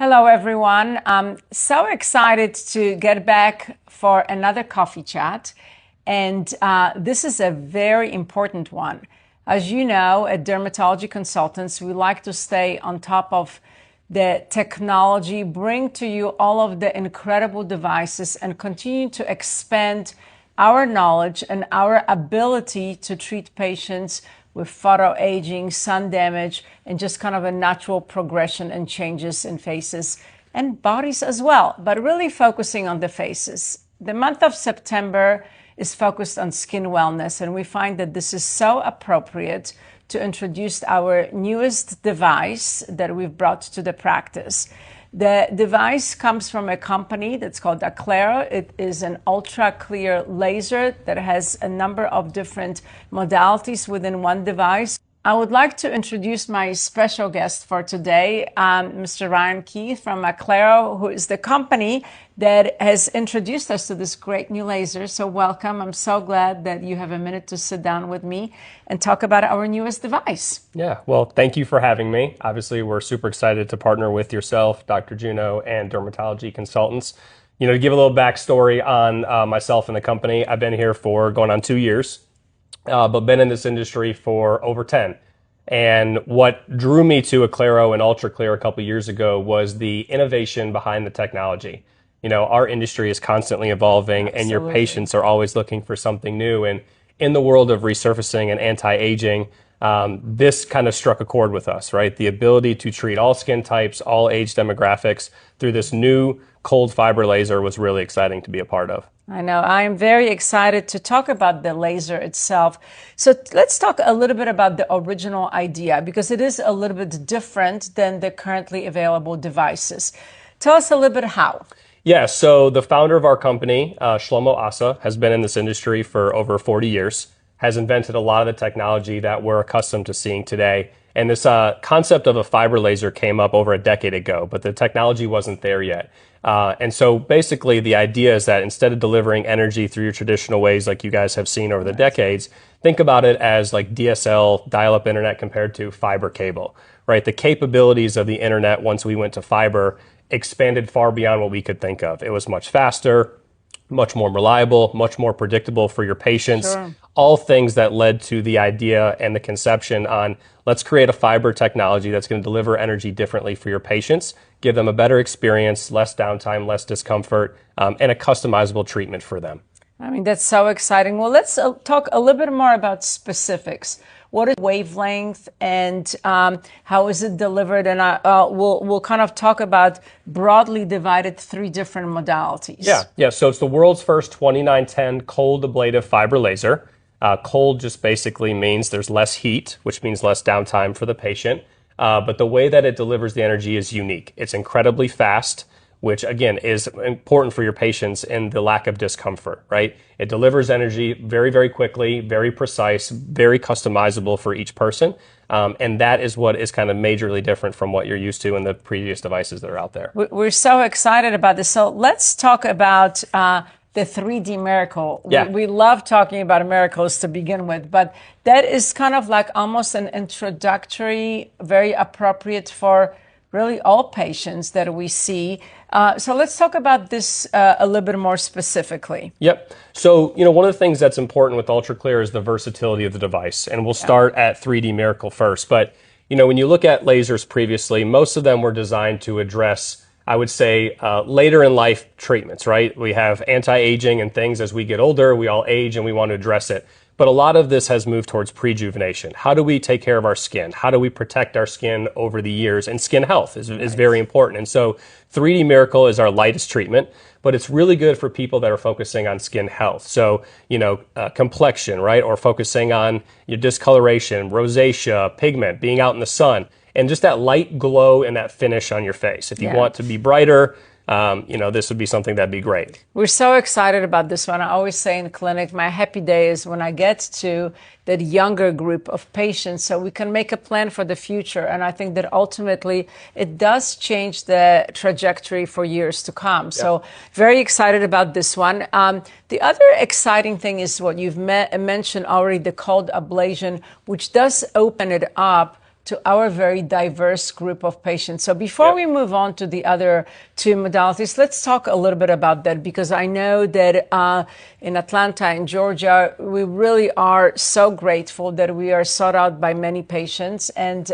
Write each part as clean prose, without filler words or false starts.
Hello, everyone. I'm so excited to get back for another coffee chat. And this is a very important one. As you know, at Dermatology Consultants, we like to stay on top of the technology, bring to you all of the incredible devices, and continue to expand our knowledge and our ability to treat patients with photoaging, sun damage, and just kind of a natural progression and changes in faces and bodies as well, but really focusing on the faces. The month of September is focused on skin wellness, and we find that this is so appropriate to introduce our newest device that we've brought to the practice. The device comes from a company that's called Acclaro. It is an UltraClear laser that has a number of different modalities within one device. I would like to introduce my special guest for today, Mr. Ryan Keith from Acclaro, who is the company that has introduced us to this great new laser. So welcome. I'm so glad that you have a minute to sit down with me and talk about our newest device. Yeah, well, thank you for having me. Obviously, we're super excited to partner with yourself, Dr. Juno, and Dermatology Consultants. You know, to give a little backstory on myself and the company, I've been here for going on 2 years. But been in this industry for over 10. And what drew me to Acclaro and UltraClear a couple years ago was the innovation behind the technology. You know, our industry is constantly evolving. Absolutely. And your patients are always looking for something new. And in the world of resurfacing and anti-aging, this kind of struck a chord with us, right? The ability to treat all skin types, all age demographics through this new cold fiber laser was really exciting to be a part of. I know. I am very excited to talk about the laser itself. So let's talk a little bit about the original idea, because it is a little bit different than the currently available devices. Tell us a little bit how. Yeah, so the founder of our company, Shlomo Asa, has been in this industry for over 40 years, has invented a lot of the technology that we're accustomed to seeing today. And this concept of a fiber laser came up over a decade ago, but the technology wasn't there yet. And so basically the idea is that instead of delivering energy through your traditional ways like you guys have seen over the decades, think about it as like DSL, dial-up internet compared to fiber cable, right? The capabilities of the internet once we went to fiber expanded far beyond what we could think of. It was much faster, much more reliable, much more predictable for your patients. Sure. All things that led to the idea and the conception on let's create a fiber technology that's going to deliver energy differently for your patients, give them a better experience, less downtime, less discomfort, and a customizable treatment for them. I mean, that's so exciting. Well, let's talk a little bit more about specifics. What is wavelength and how is it delivered? And we'll kind of talk about broadly divided 3 different modalities. Yeah. So it's the world's first 2910 cold ablative fiber laser. Cold just basically means there's less heat, which means less downtime for the patient. But the way that it delivers the energy is unique. It's incredibly fast, which again is important for your patients in the lack of discomfort, right? It delivers energy very, very quickly, very precise, very customizable for each person. And that is what is kind of majorly different from what you're used to in the previous devices that are out there. We're so excited about this. So let's talk about the 3D miracle. Yeah. We love talking about miracles to begin with, but that is kind of like almost an introductory, very appropriate for really all patients that we see. So let's talk about this a little bit more specifically. Yep. So, you know, one of the things that's important with UltraClear is the versatility of the device. And we'll start at 3D Miracle first. But, you know, when you look at lasers previously, most of them were designed to address, I would say, later in life treatments, right? We have anti-aging and things as we get older, we all age and we want to address it. But a lot of this has moved towards prejuvenation. How do we take care of our skin? How do we protect our skin over the years? And skin health is very important. And so 3D Miracle is our lightest treatment, but it's really good for people that are focusing on skin health. So, you know, complexion, right? Or focusing on your discoloration, rosacea, pigment, being out in the sun, and just that light glow and that finish on your face. If you want to be brighter, you know, this would be something that'd be great. We're so excited about this one. I always say in the clinic, my happy day is when I get to that younger group of patients so we can make a plan for the future. And I think that ultimately it does change the trajectory for years to come. Yep. So very excited about this one. The other exciting thing is what you've mentioned already, the cold ablation, which does open it up to our very diverse group of patients. So before we move on to the other two modalities, let's talk a little bit about that, because I know that in Atlanta, in Georgia, we really are so grateful that we are sought out by many patients, and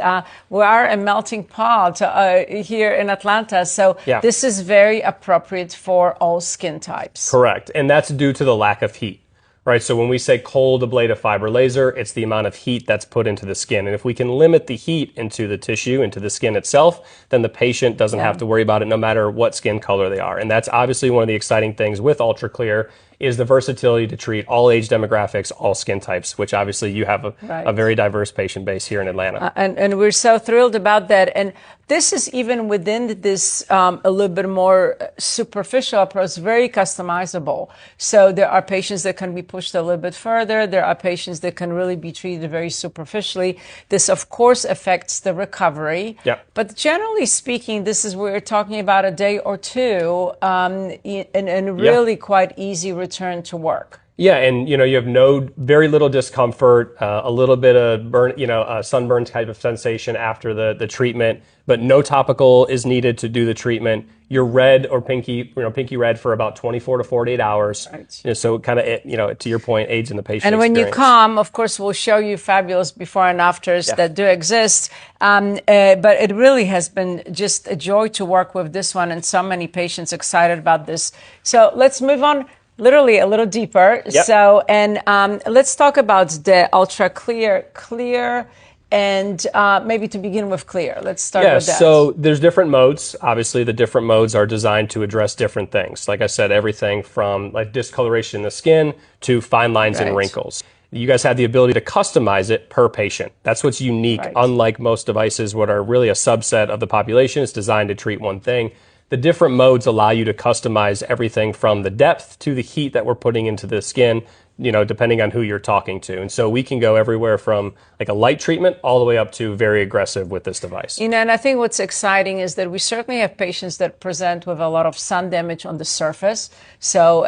we are a melting pot here in Atlanta. So this is very appropriate for all skin types. Correct. And that's due to the lack of heat. Right, so when we say cold ablative fiber laser, it's the amount of heat that's put into the skin. And if we can limit the heat into the tissue, into the skin itself, then the patient doesn't have to worry about it no matter what skin color they are. And that's obviously one of the exciting things with UltraClear is the versatility to treat all age demographics, all skin types, which obviously you have a very diverse patient base here in Atlanta. And we're so thrilled about that. And this is even within this a little bit more superficial approach, very customizable. So there are patients that can be pushed a little bit further. There are patients that can really be treated very superficially. This, of course, affects the recovery. But generally speaking, this is where we're talking about a day or two and really quite easy return to work. Yeah, and you have very little discomfort, a little bit of burn, a sunburn type of sensation after the treatment, but no topical is needed to do the treatment. You're red or pinky red for about 24 to 48 hours. So kind of, to your point, aids in the patient And when experience. you come, of course, we'll show you fabulous before and afters that do exist. But it really has been just a joy to work with this one, and so many patients excited about this. So let's move on. Literally a little deeper. So, and let's talk about the UltraClear, clear, and maybe to begin with clear. Let's start with that. So there's different modes. Obviously, the different modes are designed to address different things. Like I said, everything from like discoloration in the skin to fine lines and wrinkles. You guys have the ability to customize it per patient. That's what's unique. Unlike most devices, what are really a subset of the population, it's designed to treat one thing. The different modes allow you to customize everything from the depth to the heat that we're putting into the skin, depending on who you're talking to. And so we can go everywhere from like a light treatment all the way up to very aggressive with this device. And I think what's exciting is that we certainly have patients that present with a lot of sun damage on the surface. So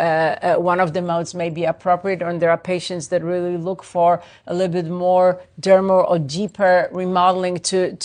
one of the modes may be appropriate, and there are patients that really look for a little bit more dermal or deeper remodeling to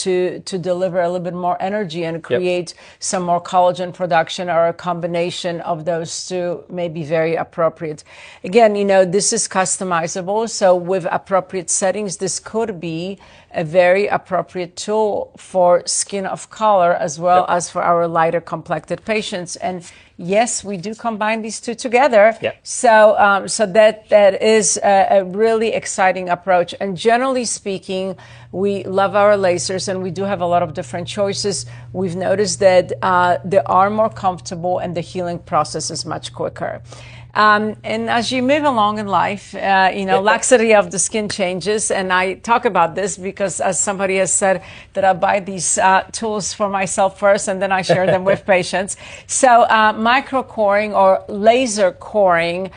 deliver a little bit more energy and create some more collagen production, or a combination of those two may be very appropriate. Again, this is customizable. So with appropriate settings, this could be a very appropriate tool for skin of color as well as for our lighter complected patients. And yes, we do combine these two together. So that is a really exciting approach. And generally speaking, we love our lasers, and we do have a lot of different choices. We've noticed that they are more comfortable, and the healing process is much quicker. And as you move along in life, laxity of the skin changes. And I talk about this because, as somebody has said, that I buy these tools for myself first, and then I share them with patients. So micro-coring or laser coring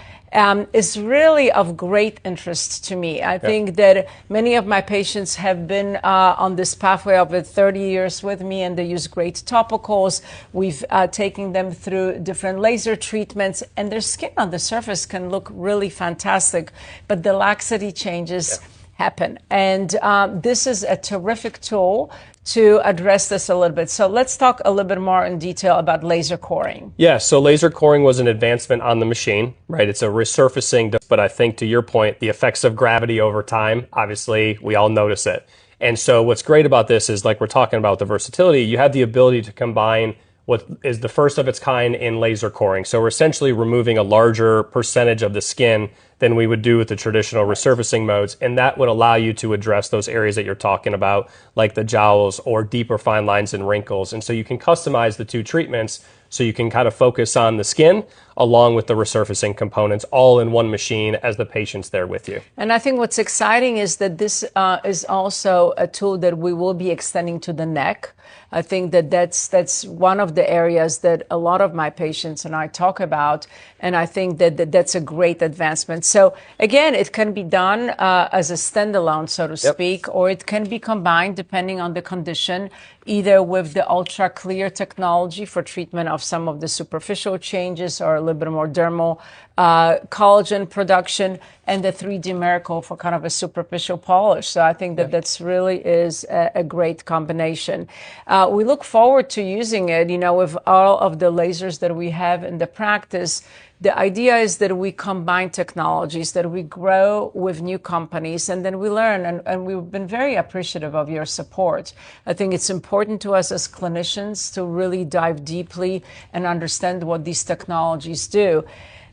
is really of great interest to me. I think that many of my patients have been on this pathway of 30 years with me, and they use great topicals. We've taken them through different laser treatments, and their skin on the surface can look really fantastic, but the laxity changes happen. And this is a terrific tool to address this a little bit. So let's talk a little bit more in detail about laser coring. Yeah, so laser coring was an advancement on the machine, right? It's a resurfacing, but I think to your point, the effects of gravity over time, obviously we all notice it. And so what's great about this is, like we're talking about the versatility, you have the ability to combine what is the first of its kind in laser coring. So we're essentially removing a larger percentage of the skin than we would do with the traditional resurfacing modes. And that would allow you to address those areas that you're talking about, like the jowls or deeper fine lines and wrinkles. And so you can customize the two treatments so you can kind of focus on the skin along with the resurfacing components all in one machine as the patient's there with you. And I think what's exciting is that this is also a tool that we will be extending to the neck. I think that that's one of the areas that a lot of my patients and I talk about, and I think that that's a great advancement. So again, it can be done as a standalone, so to speak, or it can be combined depending on the condition. either with the UltraClear technology for treatment of some of the superficial changes or a little bit more dermal collagen production, and the 3D Miracle for kind of a superficial polish. So I think that that's really is a great combination. We look forward to using it, you know, with all of the lasers that we have in the practice. The idea is that we combine technologies, that we grow with new companies, and then we learn. And we've been very appreciative of your support. I think it's important to us as clinicians to really dive deeply and understand what these technologies do.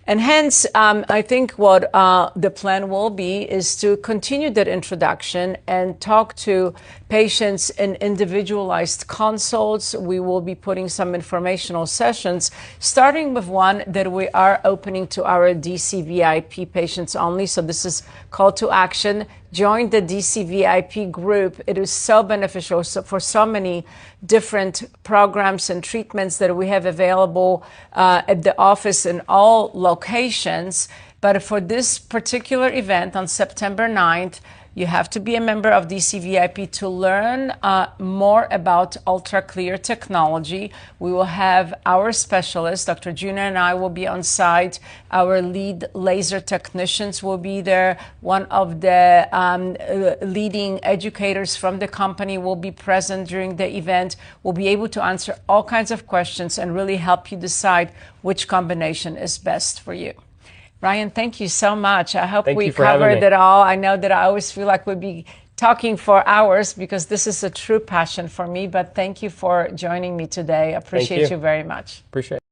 And hence, I think what the plan will be is to continue that introduction and talk to patients in individualized consults. We will be putting some informational sessions, starting with one that we are opening to our DC VIP patients only. So this is call to action. Join the DC VIP group. It is so beneficial for so many different programs and treatments that we have available at the office in all locations. But for this particular event on September 9th, you have to be a member of DC VIP to learn more about UltraClear technology. We will have our specialist, Dr. Juna, and I will be on site. Our lead laser technicians will be there. One of the leading educators from the company will be present during the event. We'll be able to answer all kinds of questions and really help you decide which combination is best for you. Ryan, thank you so much. I hope we covered it all. I know that I always feel like we'd be talking for hours because this is a true passion for me, but thank you for joining me today. I appreciate you very much. Appreciate it.